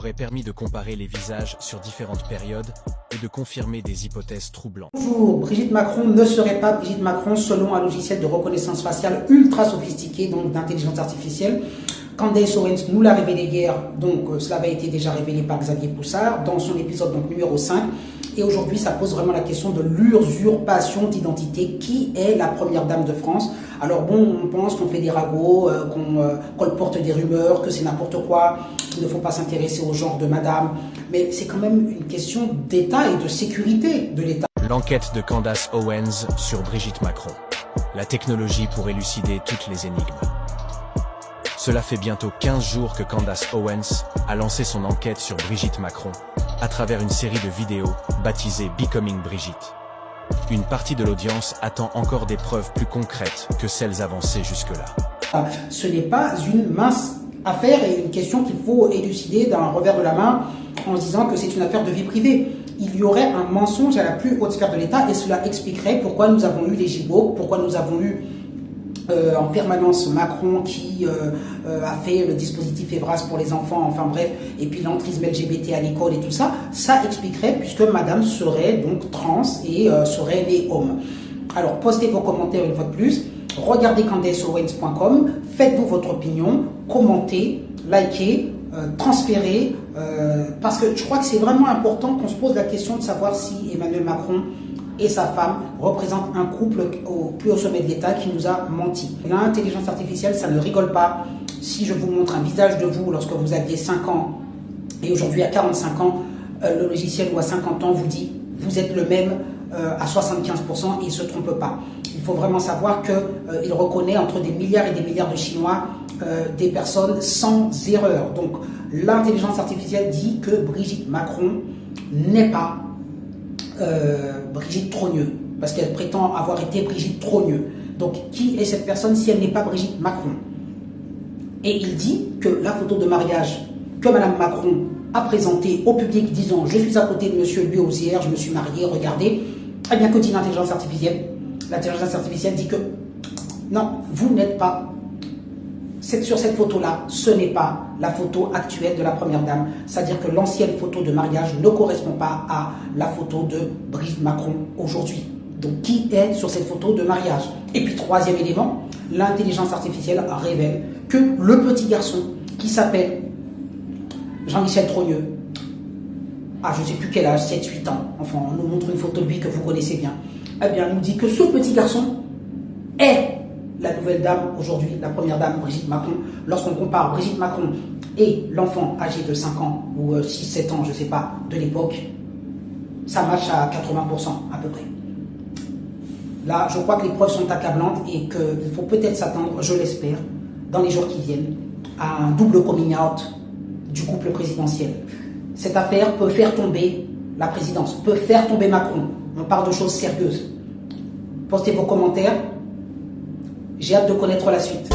aurait permis de comparer les visages sur différentes périodes et de confirmer des hypothèses troublantes. Bonjour, Brigitte Macron ne serait pas Brigitte Macron selon un logiciel de reconnaissance faciale ultra sophistiqué, donc d'intelligence artificielle. Candace Owens nous l'a révélé hier, donc cela avait été déjà révélé par Xavier Poussard dans son épisode donc, numéro 5. Et aujourd'hui, ça pose vraiment la question de l'usurpation d'identité. Qui est la première dame de France? Alors bon, on pense qu'on fait des ragots, qu'on porte des rumeurs, que c'est n'importe quoi, qu'il ne faut pas s'intéresser au genre de madame. Mais c'est quand même une question d'État et de sécurité de l'État. L'enquête de Candace Owens sur Brigitte Macron. La technologie pour élucider toutes les énigmes. Cela fait bientôt 15 jours que Candace Owens a lancé son enquête sur Brigitte Macron à travers une série de vidéos baptisée Becoming Brigitte. Une partie de l'audience attend encore des preuves plus concrètes que celles avancées jusque-là. Ce n'est pas une mince affaire et une question qu'il faut élucider d'un revers de la main en se disant que c'est une affaire de vie privée. Il y aurait un mensonge à la plus haute sphère de l'État et cela expliquerait pourquoi nous avons eu les gigots, pourquoi nous avons eu en permanence Macron qui a fait le dispositif Evras pour les enfants, enfin bref, et puis l'entrisme LGBT à l'école et tout ça, ça expliquerait puisque madame serait donc trans et serait née homme. Alors postez vos commentaires une fois de plus, regardez candaceowens.com, faites-vous votre opinion, commentez, likez, transférez, parce que je crois que c'est vraiment important qu'on se pose la question de savoir si Emmanuel Macron et sa femme représentent un couple au plus haut sommet de l'État qui nous a menti. L'intelligence artificielle, ça ne rigole pas. Si je vous montre un visage de vous lorsque vous aviez 5 ans et aujourd'hui à 45 ans, le logiciel ou à 50 ans vous dit vous êtes le même à 75% et il ne se trompe pas. Il faut vraiment savoir qu'il reconnaît entre des milliards et des milliards de Chinois des personnes sans erreur. Donc l'intelligence artificielle dit que Brigitte Macron n'est pas Brigitte Trogneux, parce qu'elle prétend avoir été Brigitte Trogneux. Donc, qui est cette personne si elle n'est pas Brigitte Macron? Et il dit que la photo de mariage que Madame Macron a présentée au public disant « Je suis à côté de Monsieur Buauzière, je me suis mariée, regardez », eh bien, que dit l'intelligence artificielle? L'intelligence artificielle dit que non, vous n'êtes pas sur cette photo-là, ce n'est pas la photo actuelle de la première dame. C'est-à-dire que l'ancienne photo de mariage ne correspond pas à la photo de Brigitte Macron aujourd'hui. Donc, qui est sur cette photo de mariage? Et puis, troisième élément, l'intelligence artificielle révèle que le petit garçon qui s'appelle Jean-Michel Trogneux, je ne sais plus quel âge, 7-8 ans, enfin, on nous montre une photo de lui que vous connaissez bien, eh bien, on nous dit que ce petit garçon est la nouvelle dame aujourd'hui, la première dame Brigitte Macron. Lorsqu'on compare Brigitte Macron et l'enfant âgé de 5 ans ou 6-7 ans, je ne sais pas, de l'époque, ça match à 80% à peu près. Là, je crois que les preuves sont accablantes et qu'il faut peut-être s'attendre, je l'espère, dans les jours qui viennent, à un double coming out du couple présidentiel. Cette affaire peut faire tomber la présidence, peut faire tomber Macron. On parle de choses sérieuses. Postez vos commentaires. J'ai hâte de connaître la suite.